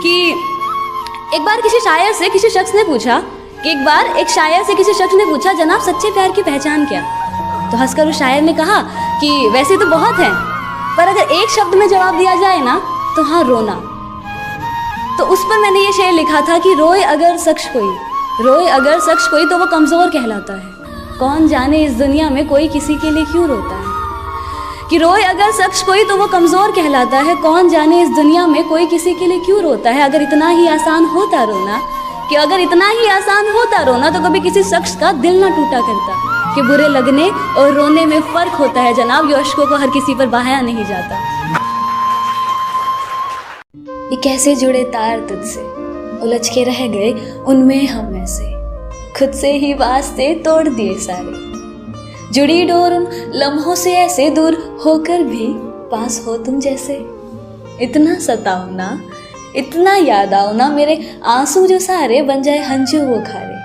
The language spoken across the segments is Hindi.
कि एक बार किसी शायर से किसी शख्स ने पूछा जनाब सच्चे प्यार की पहचान क्या? तो हंसकर उस शायर ने कहा कि वैसे तो बहुत हैं, पर अगर एक शब्द में जवाब दिया जाए ना तो हाँ, रोना। तो उस पर मैंने ये शेर लिखा था कि रोए अगर शख्स कोई तो वो कमज़ोर कहलाता है। कौन जाने इस दुनिया में कोई किसी के लिए क्यों रोता है। कि रोए अगर शख्स कोई तो वो कमज़ोर कहलाता है। कौन जाने इस दुनिया में कोई किसी के लिए क्यों रोता है। अगर इतना ही आसान होता रोना तो कभी किसी शख्स का दिल ना टूटा करता। कि बुरे लगने और रोने में फ़र्क होता है जनाब, ये अश्कों को हर किसी पर बहाया नहीं जाता। ये कैसे जुड़े तार तुझसे, उलझ के रह गए उनमें हम ऐसे, खुद से ही वास्ते तोड़ दिए सारे। जुड़ी डोर उन लम्हों से ऐसे दूर होकर भी पास हो तुम जैसे। इतना सताओ ना, इतना याद आओ ना, मेरे आंसू जो सारे बन जाए हंजू वो खारे।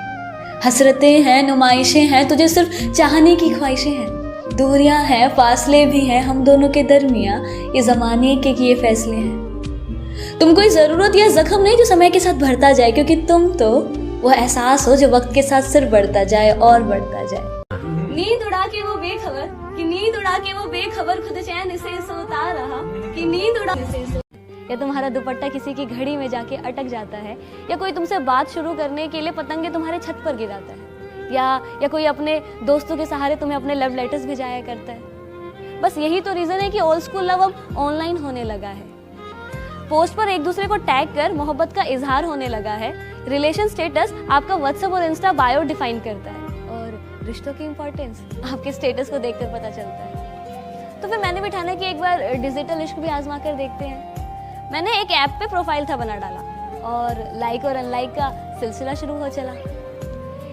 हसरतें हैं, नुमाइशें हैं, तुझे सिर्फ चाहने की ख्वाहिशें हैं। दूरियां हैं, फासले भी हैं हम दोनों के दरमियां, ये ज़माने के किए फैसले हैं। तुम कोई ज़रूरत या ज़ख्म नहीं जो समय के साथ भरता जाए, क्योंकि तुम तो वो एहसास हो जो वक्त के साथ सिर्फ बढ़ता जाए और बढ़ता जाए। नींद उड़ा के वो बेखबर खुद चैन से सोता रहा। कि नींद उड़ा से या तुम्हारा दुपट्टा किसी की घड़ी में जाके अटक जाता है, या कोई तुमसे बात शुरू करने के लिए पतंगे तुम्हारे छत पर गिराता है, या कोई अपने दोस्तों के सहारे तुम्हें अपने लव लेटर्स भिजाया करता है। बस यही तो रीज़न है कि ओल्ड स्कूल लव अब ऑनलाइन होने लगा है। पोस्ट पर एक दूसरे को टैग कर मोहब्बत का इजहार होने लगा है। रिलेशन स्टेटस आपका व्हाट्सएप और इंस्टा बायो डिफाइन करता है, और रिश्तों की इंपॉर्टेंस आपके स्टेटस को देखकर पता चलता है। तो फिर मैंने भी ठाना कि एक बार डिजिटल इश्क भी आजमा कर देखते हैं। मैंने एक ऐप पे प्रोफाइल था बना डाला, और लाइक और अनलाइक का सिलसिला शुरू हो चला।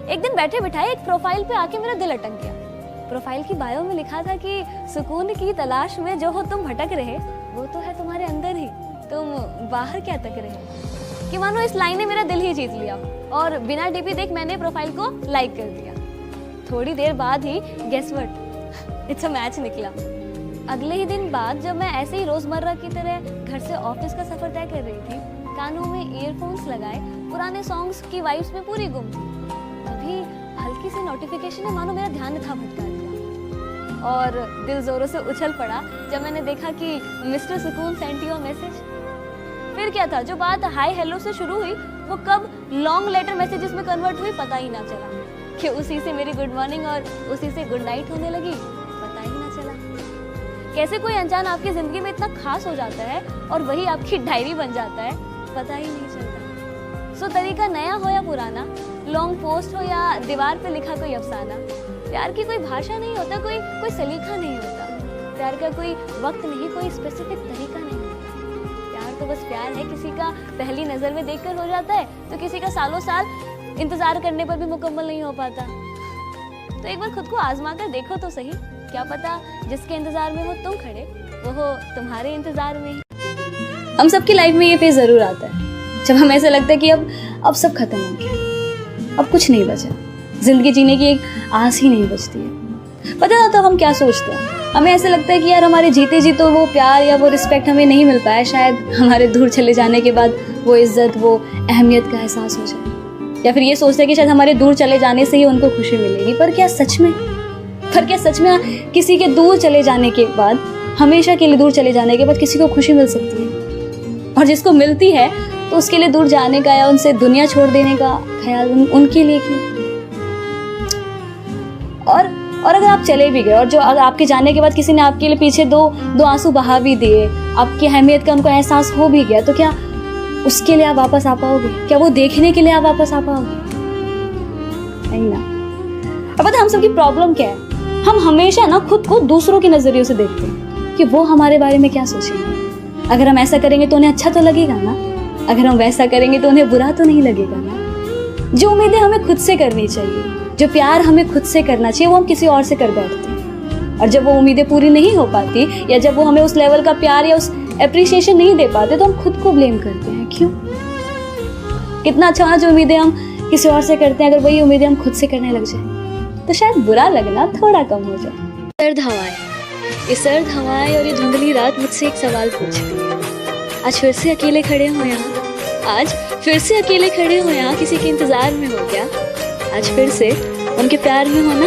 एक दिन बैठे बिठाए एक प्रोफाइल पे आके मेरा दिल अटक गया। प्रोफाइल की बायो में लिखा था कि सुकून की तलाश में जो हो तुम भटक रहे, वो तो है तुम्हारे अंदर ही, तुम बाहर क्या तक रहे। कि मानो इस लाइन ने मेरा दिल ही जीत लिया, और बिना डीपी देख मैंने प्रोफाइल को लाइक कर दिया। थोड़ी देर बाद ही guess what, it's a match निकला। अगले ही दिन बाद जब मैं ऐसे ही रोजमर्रा की तरह घर से ऑफिस का सफर तय कर रही थी, कानों में ईयरफोन्स लगाए पुराने सॉन्ग्स की वाइब्स में पूरी गुम थी, तभी हल्की सी नोटिफिकेशन ने मानो मेरा ध्यान था भटका दिया, और दिल जोरों से उछल पड़ा जब मैंने देखा कि मिस्टर सुकून सेंट योर मैसेज। फिर क्या था, जो बात हाय हेलो से शुरू हुई वो कब लॉन्ग लेटर मैसेजेस में कन्वर्ट हुई पता ही ना चला। कि उसी से मेरी गुड मॉर्निंग और उसी से गुड नाइट होने लगी, पता ही ना चला। कैसे कोई अनजान आपकी जिंदगी में इतना खास हो जाता है और वही आपकी डायरी बन जाता है, पता ही नहीं चलता। सो तरीका नया हो या पुराना, लॉन्ग पोस्ट हो या दीवार पे लिखा कोई अफसाना, प्यार की कोई भाषा नहीं होता, कोई सलीका नहीं होता। प्यार का कोई वक्त नहीं, कोई स्पेसिफिक तरीका नहीं होता। प्यार तो बस प्यार है, किसी का पहली नज़र में देखकर हो जाता है, तो किसी का सालों साल इंतजार करने पर भी मुकम्मल नहीं हो पाता। तो एक बार खुद को आजमा कर देखो तो सही, क्या पता जिसके इंतजार में हो तुम खड़े, वो हो तुम्हारे इंतजार में ही। हम सबकी लाइफ में ये फेज जरूर आता है जब हमें ऐसा लगता है कि अब सब खत्म हो गया, अब कुछ नहीं बचा, जिंदगी जीने की एक आस ही नहीं बचती है। पता ना तो हम क्या सोचते हैं, हमें ऐसा लगता है कि यार हमारे जीते जी तो वो प्यार या वो रिस्पेक्ट हमें नहीं मिल पाया, शायद हमारे दूर चले जाने के बाद वो इज्जत, वो अहमियत का एहसास हो जाए। या फिर ये सोचते हैं कि शायद हमारे दूर चले जाने से ही उनको खुशी मिलेगी। पर क्या सच में किसी के दूर चले जाने के बाद, हमेशा के लिए दूर चले जाने के बाद किसी को खुशी मिल सकती है? और जिसको मिलती है तो उसके लिए दूर जाने का या उनसे दुनिया छोड़ देने का ख्याल उनके लिए क्यों? और अगर आप चले भी गए और जो अगर आपके जाने के बाद किसी ने आपके लिए पीछे दो आंसू बहा भी दिए, आपकी अहमियत का उनको एहसास हो भी गया, तो क्या उसके लिए आप वापस आ पाओगे? क्या वो देखने के लिए आप वापस आ पाओगे? नहीं ना। अब पता हम सबकी प्रॉब्लम क्या है, हम हमेशा ना खुद को दूसरों के नजरियों से देखते हैं कि वो हमारे बारे में क्या सोचेंगे। अगर हम ऐसा करेंगे तो उन्हें अच्छा तो लगेगा ना, अगर हम वैसा करेंगे तो उन्हें बुरा तो नहीं लगेगा ना। जो उम्मीदें हमें खुद से करनी चाहिए, जो प्यार हमें खुद से करना चाहिए, वो हम किसी और से कर बैठते हैं। और जब वो उम्मीदें पूरी नहीं हो पाती, या जब वो हमें उस लेवल का प्यार या उस एप्रिसिएशन नहीं दे पाते, तो हम खुद को ब्लेम करते हैं। क्यों? कितना अच्छा जो उम्मीदें हम किसी और से करते हैं, अगर वही उम्मीदें हम खुद से करने लग जाए तो शायद बुरा लगना थोड़ा कम हो जाए। सर्द हवाएं, ये सर्द हवाएं और ये धुंधली रात मुझसे एक सवाल पूछती है, आज फिर से अकेले खड़े हो यहाँ, आज फिर से अकेले खड़े हो यहाँ, किसी के इंतजार में हो क्या? आज फिर से उनके प्यार में हो ना?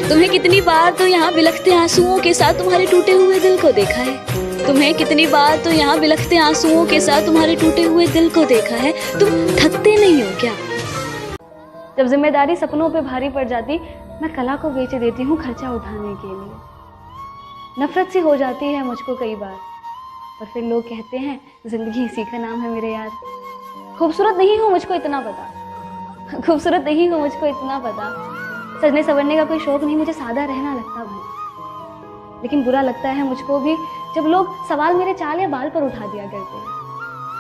तुम्हें कितनी बार तो यहाँ बिलखते आंसुओं के साथ तुम्हारे टूटे हुए दिल को देखा है। तुम्हें कितनी बार तो यहाँ बिलखते आंसुओं के साथ तुम्हारे टूटे हुए दिल को देखा है। तुम थकते नहीं हो क्या? जब जिम्मेदारी सपनों पे भारी पड़ जाती, मैं कला को बेच देती हूँ खर्चा उठाने के लिए। नफरत सी हो जाती है मुझको कई बार, और फिर लोग कहते हैं जिंदगी इसी का नाम है मेरे यार। खूबसूरत नहीं हूँ मुझको इतना पता, खूबसूरत नहीं हूँ मुझको इतना पता। सजने संवरने का कोई शौक नहीं, मुझे सादा रहना लगता भाई। लेकिन बुरा लगता है मुझको भी जब लोग सवाल मेरे चाल या बाल पर उठा दिया करते हैं,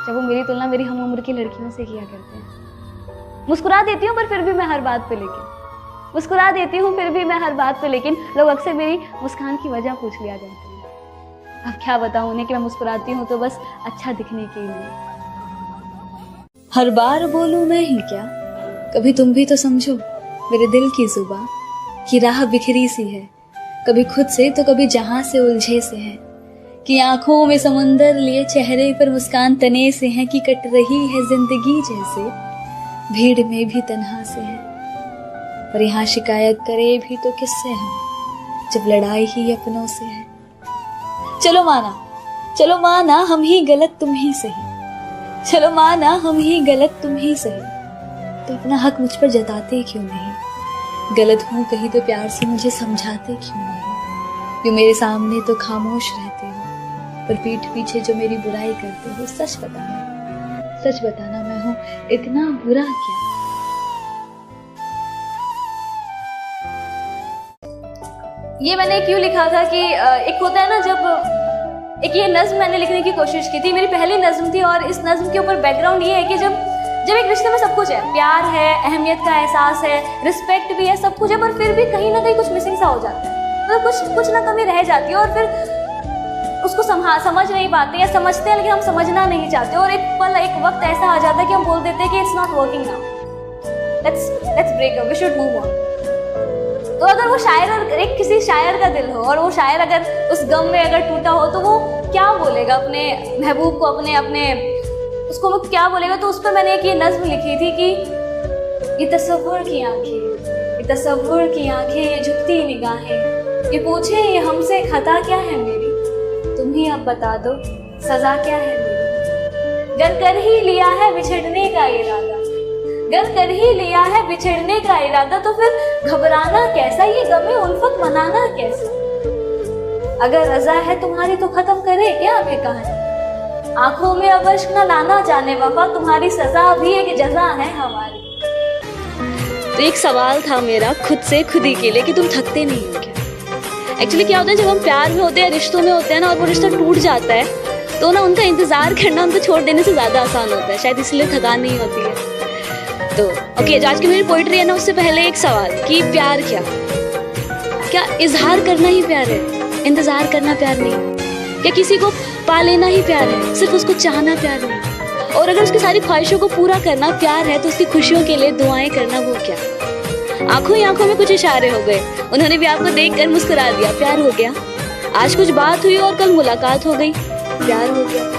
जब वो मेरी तुलना मेरी हम उम्र की लड़कियों से किया करते हैं। मुस्कुरा देती हूँ पर फिर भी मैं हर बात पे मुस्कुरा देती हूँ फिर भी मैं हर बात पे लेकिन लोग अक्सर मेरी मुस्कान की वजह पूछ लिया करते हैं। अब क्या बताऊँ उन्हें कि मैं मुस्कुराती हूँ तो बस अच्छा दिखने के लिए। हर बार बोलूं मैं ही क्या, कभी तुम भी तो समझो मेरे दिल की जुबां की राह बिखरी सी है, कभी खुद से तो कभी जहां से उलझे से है। कि आंखों में समुंदर लिए चेहरे पर मुस्कान तने से है, कि कट रही है जिंदगी जैसे भीड़ में भी तन्हा से है। पर यहाँ शिकायत करे भी तो किससे हम, जब लड़ाई ही अपनों से है। चलो माना हम ही गलत तुम ही सही, चलो माना हम ही गलत तुम ही सही, तो अपना हक मुझ पर जताते क्यों नहीं? गलत हूँ कहीं तो प्यार से मुझे समझाते क्यों नहीं? क्यों मेरे सामने तो खामोश रहते हो, पर पीठ पीछे जो मेरी बुराई करते हो। सच बताना मैं हूँ इतना बुरा क्या? ये मैंने क्यों लिखा था कि एक होता है ना, जब एक ये नज्म मैंने लिखने की कोशिश की थी, मेरी पहली नज्म थी, और इस नज्म के ऊपर बैकग्राउंड ये है कि जब एक रिश्ते में सब कुछ है, प्यार है, अहमियत का एहसास है, रिस्पेक्ट भी है, सब कुछ है, पर फिर भी कहीं ना कहीं कुछ मिसिंग सा हो जाता है, मतलब कुछ ना कमी रह जाती है, और फिर उसको समझ नहीं पाते या समझते हैं लेकिन हम समझना नहीं चाहते, और एक वक्त ऐसा आ जाता है कि हम बोल देते हैं कि it's not working now, let's break up, we should move on. तो अगर वो शायर और एक किसी शायर का दिल हो, और वो शायर अगर उस गम में अगर टूटा हो, तो वो क्या बोलेगा अपने महबूब को, अपने उसको वो क्या बोलेगा? तो उस पर मैंने एक ये नज्म लिखी थी कि ये तसव्वुर की आंखें, ये झुकती निगाहें, ये पूछे ये हमसे खता क्या है मेरी, तुम ही अब बता दो सजा क्या है मेरी। गर कर ही लिया है बिछड़ने का इरादा, तो फिर घबराना कैसा, ये गमे उल्फत मनाना कैसा? अगर रजा है तुम्हारी तो खत्म करे क्या अभी कहानी, आंखों में अब अश्क न लाना जाने वफा, तुम्हारी सजा भी एक जजा है हमारी। तो एक सवाल था मेरा खुद से खुद ही के लिए कि तुम थकते नहीं हो क्या? एक्चुअली क्या होता है, जब हम प्यार में होते हैं, रिश्तों में होते हैं ना, और वो रिश्ता टूट जाता है, तो ना उनका इंतजार करना उनको छोड़ देने से ज्यादा आसान होता है, शायद इसलिए थकान नहीं होती है। तो ओके, आज की मेरी पोइट्री है ना, उससे पहले एक सवाल कि प्यार क्या इजहार करना ही प्यार है? इंतजार करना प्यार नहीं? या किसी को पा लेना ही प्यार है, सिर्फ उसको चाहना प्यार नहीं? और अगर उसकी सारी ख्वाहिशों को पूरा करना प्यार है, तो उसकी खुशियों के लिए दुआएं करना वो क्या? आंखों ही आंखों में कुछ इशारे हो गए, उन्होंने भी आपको देखकर मुस्कुरा दिया, प्यार हो गया। आज कुछ बात हुई और कल मुलाकात हो गई, प्यार हो गया।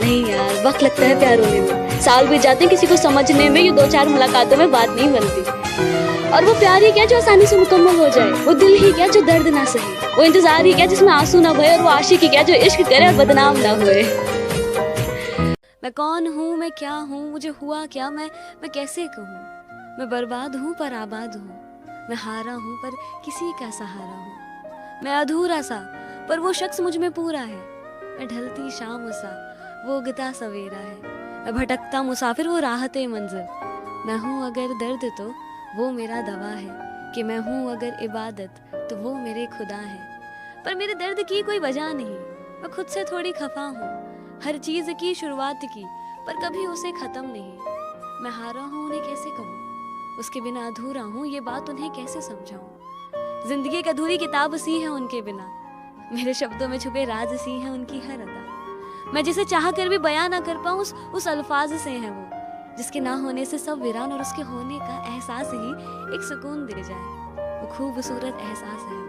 नहीं यार, वक्त लगता है प्यार होने में, साल बीत जाते हैं किसी को समझने में, ये 2-4 मुलाकातों में बात नहीं बनती। और वो प्यार ही क्या जो आसानी से मुकम्मल हो जाए, वो दिल ही क्या जो दर्द ना सहे, वो इंतजार ही क्या जिसमें आंसू ना बहे, और वो आशिक ही क्या जो इश्क करे और बदनाम ना हुए। मैं कौन हूँ, मैं क्या हूँ, मुझे हुआ क्या, मैं कैसे कहूँ? मैं बर्बाद हूँ पर आबाद हूँ, मैं हारा हूँ पर किसी का सहारा हूँ, मैं अधूरा सा पर वो शख्स मुझ में पूरा है, मैं ढलती शाम सा वो उगता सवेरा है, मैं भटकता मुसाफिर वो राहते मंजिल। मैं हूँ अगर दर्द तो वो मेरा दवा है, कि मैं हूँ अगर इबादत तो वो मेरे खुदा है। पर मेरे दर्द की कोई वजह नहीं, मैं खुद से थोड़ी खफा हूँ, हर चीज़ की शुरुआत की पर कभी उसे ख़त्म नहीं। मैं हारा हूँ उन्हें कैसे कहूँ, उसके बिना अधूरा हूँ, ये बात उन्हें कैसे समझाऊँ। जिंदगी एक अधूरी किताब सी है उनके बिना, मेरे शब्दों में छुपे राज सी है उनकी हर अदा। मैं जिसे चाह कर भी बयां ना कर पाऊँ उस अल्फाज से है वो, जिसके ना होने से सब वीरान और उसके होने का एहसास ही एक सुकून दे जाए, वो खूबसूरत एहसास है वो।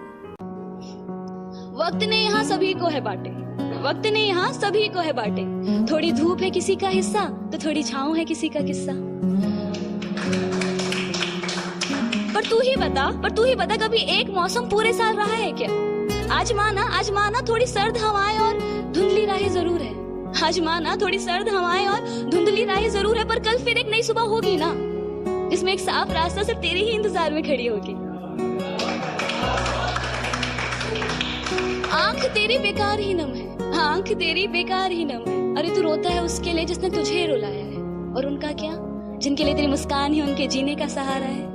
वक्त ने यहाँ सभी को है बांटे, वक्त ने यहाँ सभी को है बांटे। थोड़ी धूप है किसी का हिस्सा तो थोड़ी छाँव है किसी का किस्सा। पर तू ही बता कभी एक मौसम पूरे साल रहा है क्या? आज माना थोड़ी सर्द हवाएं और धुंधली राहें जरूर है। आज माना थोड़ी सर्द हवाएं और धुंधली राहें जरूर है, पर कल फिर एक नई सुबह होगी ना, जिसमें एक साफ रास्ता सिर्फ तेरे ही इंतजार में खड़ी होगी। आंख तेरी बेकार ही नम है, आंख तेरी बेकार ही नम है। अरे तू रोता है उसके लिए जिसने तुझे रुलाया है, और उनका क्या, जिनके लिए तेरी मुस्कान ही उनके जीने का सहारा है।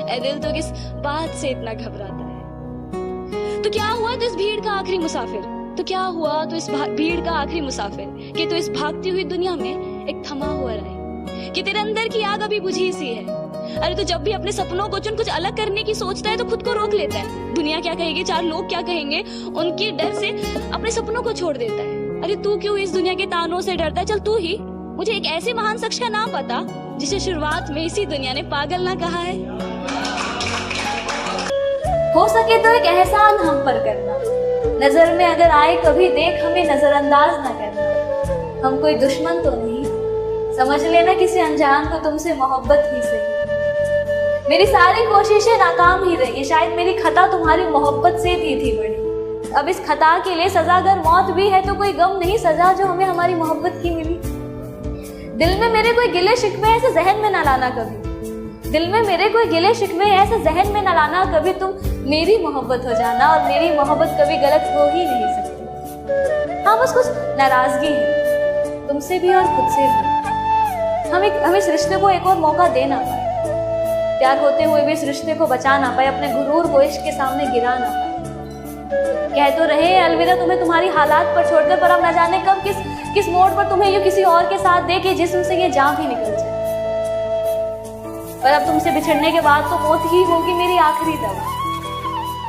ऐ दिल तो किस बात से इतना घबराता है? तो क्या हुआ तो इस भीड़ का आखिरी मुसाफिर, तो क्या हुआ तो इस भीड़ का आखिरी मुसाफिर, कि तो इस भागती हुई दुनिया में एक थमा हुआ रहे, कि तेरे अंदर की आग अभी बुझी सी है। अरे तो जब भी अपने सपनों को चुन कुछ अलग करने की सोचता है तो खुद को रोक लेता है। दुनिया क्या कहेगी, चार लोग क्या कहेंगे, उनके डर से अपने सपनों को छोड़ देता है। अरे तू क्यों इस दुनिया के तानों से डरता है? चल तू ही मुझे एक ऐसे महान शख्स का नाम बता जिसे शुरुआत में इसी दुनिया ने पागल ना कहा है। हो सके तो एक एहसान हम पर करना, नजर में अगर आए कभी देख हमें नजरअंदाज ना करना। हम कोई दुश्मन तो नहीं, समझ लेना किसी अनजान को तुमसे मोहब्बत ही सही। मेरी सारी कोशिशें नाकाम ही रही, शायद मेरी खता तुम्हारी मोहब्बत से थी बड़ी। अब इस खता के लिए सजा अगर मौत भी है तो कोई गम नहीं सजा जो हमें हमारी मोहब्बत की मिली। दिल में मेरे कोई गिले शिकवे ऐसे जहन में ना लाना कभी, दिल में मेरे कोई गिले शिकवे ऐसे जहन में ना लाना कभी। तुम मेरी मोहब्बत हो जाना और मेरी मोहब्बत कभी गलत हो ही नहीं सकती। हाँ बस कुछ नाराजगी है तुमसे भी और खुद से भी। हम इस रिश्ते को एक और मौका दे ना पाए, प्यार होते हुए भी इस रिश्ते को बचा ना पाए, अपने गुरूर को इश्क के सामने गिरा ना पाए। कह तो रहे अलविदा तुम्हें तुम्हारी हालात पर छोड़कर, पर अब न जाने कब किस मोड़ पर तुम्हें यूं किसी और के साथ दे के जिस्म से ये जान भी निकल जाए। पर अब तुमसे बिछड़ने के बाद तो मौत ही होगी मेरी आखिरी दवा।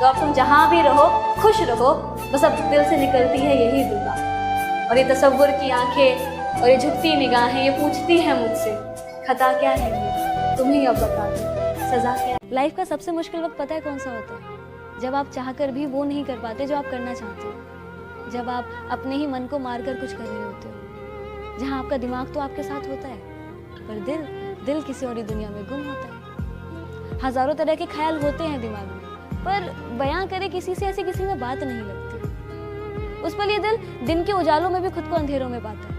तो अब तुम जहां भी रहो खुश रहो, बस अब दिल से निकलती है यही दुआ। और ये तसव्वुर की आंखें और ये झुकती निगाहें ये पूछती है मुझसे, खता क्या है ये तुम ही अब बता दो, सजा क्या। लाइफ का सबसे मुश्किल वक्त पता है कौन सा होता है? जब आप चाहकर भी वो नहीं कर पाते जो आप करना चाहते हो, जब आप अपने ही मन को मारकर कुछ कर रहे होते हो, जहाँ आपका दिमाग तो आपके साथ होता है पर दिल किसी और दुनिया में गुम होता है। हजारों तरह के ख्याल होते हैं दिमाग में, पर बयां करे किसी से ऐसी किसी में बात नहीं लगती। उस पल ये दिल दिन के उजालों में भी खुद को अंधेरों में पाता है।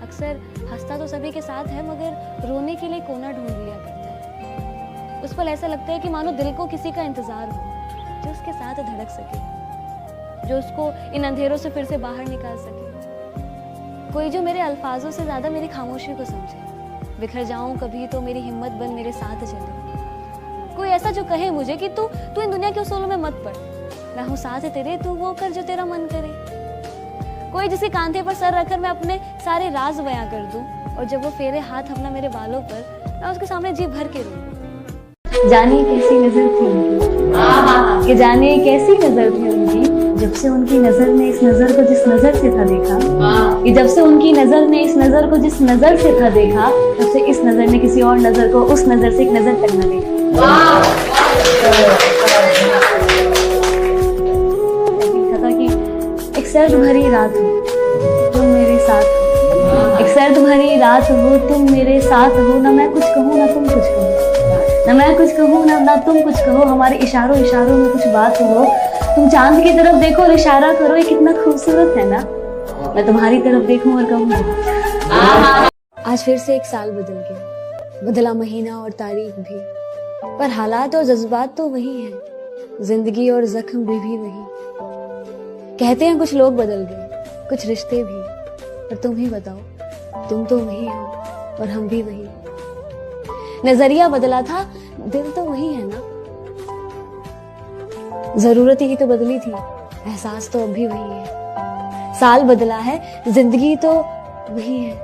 अक्सर हंसता तो सभी के साथ है मगर रोने के लिए कोना ढूंढ लिया करता है। उस पल ऐसा लगता है कि मानो दिल को किसी का इंतजार हो जो उसके साथ धड़क सके, जो उसको इन अंधेरों से फिर से बाहर निकाल सके। कोई जो मेरे अल्फाजों से ज्यादा मेरी खामोशी को समझे। बिखर जाऊं कभी तो मेरी हिम्मत बन मेरे साथ चले। कोई ऐसा जो कहे मुझे कि तू इन दुनिया के उसूलों में मत पड़, मैं हूँ साथ तेरे, तू वो कर जो तेरा मन करे। कोई जिसे कांधे पर सर रखकर मैं अपने सारे राज बयां कर दूं, और जब वो फेरे हाथ अपना मेरे बालों पर, मैं उसके सामने जी भर के रोऊं। जाने कैसी नजर थी उनकी, कि जाने कैसी नजर थी उनकी, जब से उनकी नजर ने इस नजर को जिस नजर से था देखा, कि जब से उनकी नजर ने इस नजर को जिस नजर से था देखा, तब से इस नजर ने किसी और नजर को उस नजर से एक नजर तक न देखा। था कि एक सर्द भरी रात हो तुम मेरे साथ हो, एक सर्द भरी रात हो तुम मेरे साथ हो, ना मैं कुछ कहूँ ना तुम कुछ कहो, ना मैं कुछ कहूँ ना तुम कुछ कहो, हमारे इशारों में कुछ बात हो। तुम चांद की तरफ देखो और इशारा करो, ये कितना खूबसूरत है ना, मैं तुम्हारी तरफ देखूं और कहूँ। आज फिर से एक साल बदल गया, बदला महीना और तारीख भी, पर हालात और जज्बात तो वही हैं, जिंदगी और जख्म भी वही। कहते हैं कुछ लोग बदल गए, कुछ रिश्ते भी, पर तुम ही बताओ, तुम तो वही हो और हम भी वही। नजरिया बदला था, दिल तो वही है ना, जरूरत ही तो बदली थी, एहसास तो अब भी वही है। साल बदला है, जिंदगी तो वही है।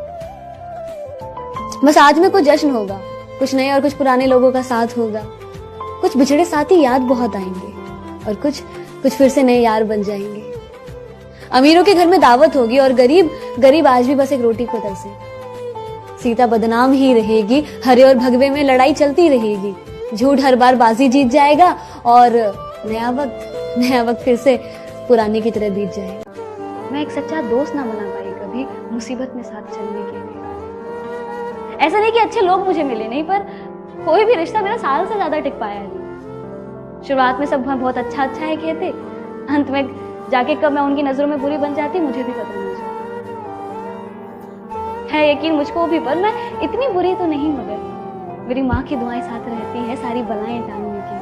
बस आज में कुछ जश्न होगा, कुछ नए और कुछ पुराने लोगों का साथ होगा, कुछ बिछड़े साथी याद बहुत आएंगे और कुछ फिर से नए यार बन जाएंगे। अमीरों के घर में दावत होगी और गरीब आज भी बस एक रोटी को तरसे। सीता बदनाम ही रहेगी, हरे और भगवे में लड़ाई चलती रहेगी, झूठ हर बार बाजी जीत जाएगा और नया वक्त फिर से पुराने की तरह बीत जाएगा। मैं एक सच्चा दोस्त ना बना पाई कभी मुसीबत में साथ चलने के लिए। ऐसा नहीं कि अच्छे लोग मुझे मिले नहीं, पर कोई भी रिश्ता मेरा साल से ज्यादा टिक पाया नहीं। शुरुआत में सब बहुत अच्छा अच्छा है कहते, अंत में जाके कब मैं उनकी नजरों में बुरी बन जाती मुझे भी पता नहीं चलता। है यकीन मुझको भी, पर मैं इतनी बुरी तो नहीं, मगर मेरी माँ की दुआएं साथ रहती है सारी बलाएं टालने की।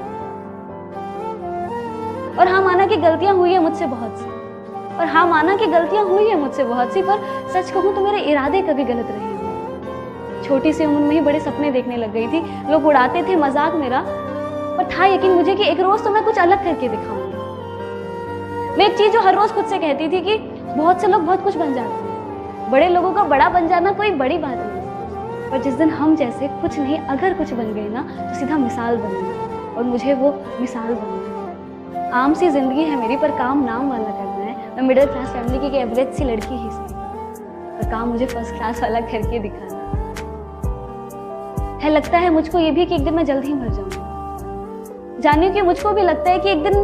और हाँ माना कि गलतियां हुई है मुझसे बहुत सी, और हाँ माना कि गलतियां हुई है मुझसे बहुत सी, पर सच कहूं तो मेरे इरादे कभी गलत रहे नहीं। छोटी सी उम्र में ही बड़े सपने देखने लग गई थी, लोग उड़ाते थे मजाक मेरा, पर था यकीन मुझे कि एक रोज तो मैं कुछ अलग करके दिखाऊंगी। मैं एक चीज जो हर रोज खुद से कहती थी कि बहुत से लोग बहुत कुछ बन जाते हैं, बड़े लोगों का बड़ा बन जाना कोई बड़ी बात नहीं, पर जिस दिन हम जैसे कुछ नहीं अगर कुछ बन गए ना तो सीधा मिसाल बन गई, और मुझे वो मिसाल बन गई। आम सी जिंदगी है मेरी, पर काम नाम वाला करना है। मैं मिडिल क्लास फैमिली की एक एवरेज सी लड़की ही सही, पर काम मुझे फर्स्ट क्लास वाला करके दिखाना है। लगता है मुझको ये भी कि एक दिन मैं जल्द ही मर जाऊंगी। जानिए कि मुझको भी लगता है कि एक दिन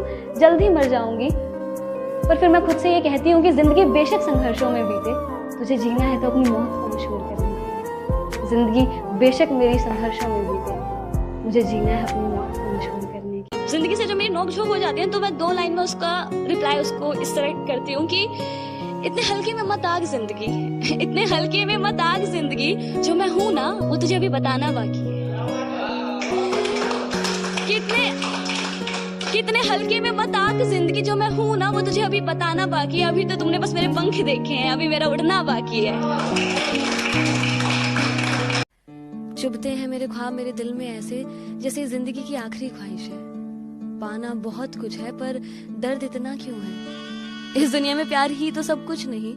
जल्द ही मर जाऊंगी, पर फिर मैं खुद से ये कहती हूँ कि जिंदगी बेशक संघर्षों में बीते, तुझे जीना है तो अपनी मौत को मशहूर करनी है। जिंदगी बेशक मेरी संघर्षों में बीते, मुझे जीना है अपनी मौत को मशहूर करने की। जिंदगी से जो मेरी नोकझोंक हो जाती है तो मैं 2 लाइन में उसका रिप्लाई उसको इस तरह करती हूँ कि इतने हल्के में मत आग जिंदगी, इतने हल्के में मत आग जिंदगी, जो मैं हूँ ना वो तुझे अभी बताना बाकी है। कितने हल्के में मत आग जिंदगी, जो मैं हूँ ना वो तुझे अभी बताना बाकी है। अभी तो तुमने बस मेरे पंख देखे हैं, अभी मेरा उड़ना बाकी है। चुभते हैं मेरे ख्वाब मेरे दिल में ऐसे, जैसे जिंदगी की आखिरी ख्वाहिश है। पाना बहुत कुछ है पर दर्द इतना क्यों है। इस दुनिया में प्यार ही तो सब कुछ नहीं,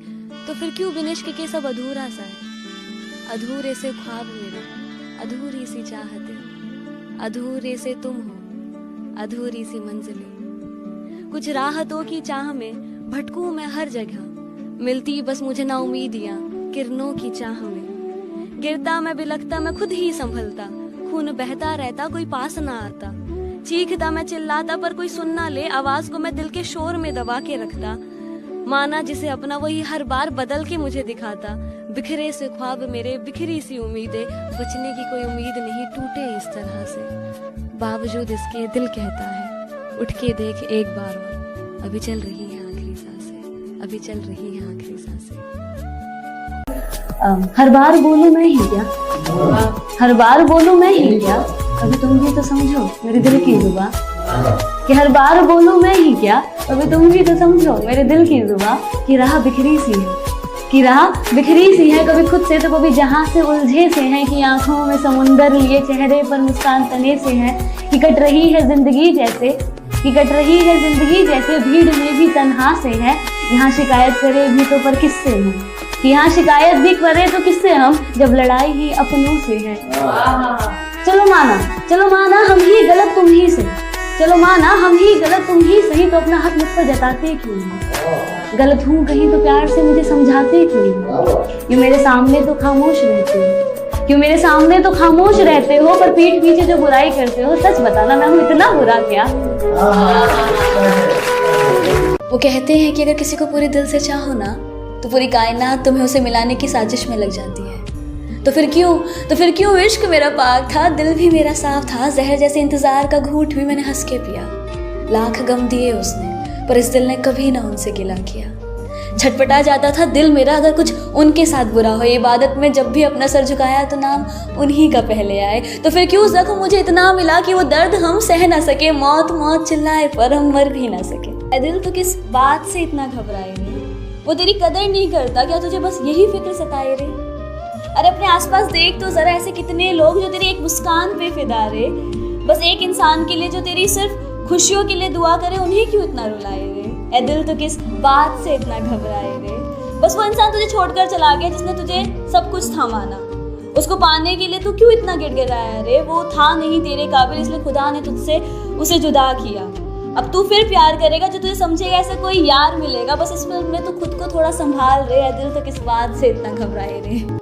तो फिर क्यों बिन इश्क के सब अधूरा सा है। अधूरे से ख्वाब मेरे, अधूरी सी चाहते, अधूरे से तुम हो, अधूरी सी मंजिलें। कुछ राहतों की चाह में भटकूं मैं हर जगह, मिलती बस मुझे ना उम्मीदियां किरणों की चाह में। गिरता मैं बिलखता मैं खुद ही संभलता, खून बहता रहता कोई पास ना आता। चीखता मैं चिल्लाता पर कोई सुन ना ले, आवाज को मैं दिल के शोर में दबा के रखता। माना जिसे अपना वही हर बार बदल के मुझे दिखाता। बिखरे से ख्वाब मेरे, बिखरी सी उम्मीदें, बचने की कोई उम्मीद नहीं टूटे इस तरह से। बावजूद इसके दिल कहता है उठ के देख एक बार और, अभी चल रही है आखिरी सांसें, अभी चल रही है आखिरी सांसें। हर बार बोलूं मैं ही क्या, हर बार बोलूं मैं ही क्या, अभी तुम भी तो समझो मेरे दिल की जुबां। कि हर बार बोलूं मैं ही क्या, अभी तुम भी तो समझो मेरे दिल की जुबां। कि राह बिखरी सी है, कि राह बिखरी सी है, कभी खुद से तो कभी जहां से उलझे से है। कि आंखों में समुंदर लिए चेहरे पर मुस्कान तने से है। कि कट रही है जिंदगी जैसे, कि कट रही है जिंदगी जैसे, भीड़ में भी तन्हा से है। यहाँ शिकायत करे भी तो पर किससे हम, कि यहाँ शिकायत भी करे तो किससे हम, जब लड़ाई ही अपनों से है। चलो माना हम ही गलत तुम ही सही, चलो माना हम ही गलत तुम ही सही, तो अपना हक मुझ पर जताते क्यों नहीं। गलत हूँ कहीं तो प्यार से मुझे समझाते क्यों नहीं। क्यों मेरे सामने तो खामोश रहते हो, क्यों मेरे सामने तो खामोश रहते हो, पर पीठ पीछे जो बुराई करते हो। सच बताना मैं हूँ इतना बुरा क्या। वो कहते हैं कि अगर किसी को पूरे दिल से चाहो ना तो पूरी कायनात तुम्हें उसे मिलाने की साजिश में लग जाती है। तो फिर क्यों इश्क मेरा पाक था, दिल भी मेरा साफ था। जहर जैसे इंतजार का घूंट भी मैंने हंस के पिया। लाख गम दिए उसने पर इस दिल ने कभी ना उनसे गिला किया। छटपटा जाता था दिल मेरा अगर कुछ उनके साथ बुरा हो। इबादत में जब भी अपना सर झुकाया तो नाम उन्हीं का पहले आए। तो फिर क्यों जख्म मुझे इतना मिला कि वो दर्द हम सह ना सके। मौत मौत चिल्लाए पर हम मर भी ना सके। दिल तो किस बात से इतना घबराए रे, वो तेरी कदर नहीं करता क्या, तुझे बस यही फिक्र सताए रे। अरे अपने आसपास देख तो जरा, ऐसे कितने लोग जो तेरी एक मुस्कान पे फिदा रे। बस एक इंसान के लिए जो तेरी सिर्फ खुशियों के लिए दुआ करे, उन्हें क्यों इतना रुलाए रे। ए दिल तो किस बात से इतना घबराए रे। बस वो इंसान तुझे छोड़कर चला गया जिसने तुझे सब कुछ था माना। उसको पाने के लिए तू क्यों इतना गिड़गिड़ाया रे। वो था नहीं तेरे काबिल, इसलिए खुदा ने तुझसे उसे जुदा किया। अब तू फिर प्यार करेगा जो तुझे समझेगा, ऐसा कोई यार मिलेगा। बस इसमें तू खुद को थोड़ा संभाल रे। ए दिल तो किस बात से इतना घबराए रे।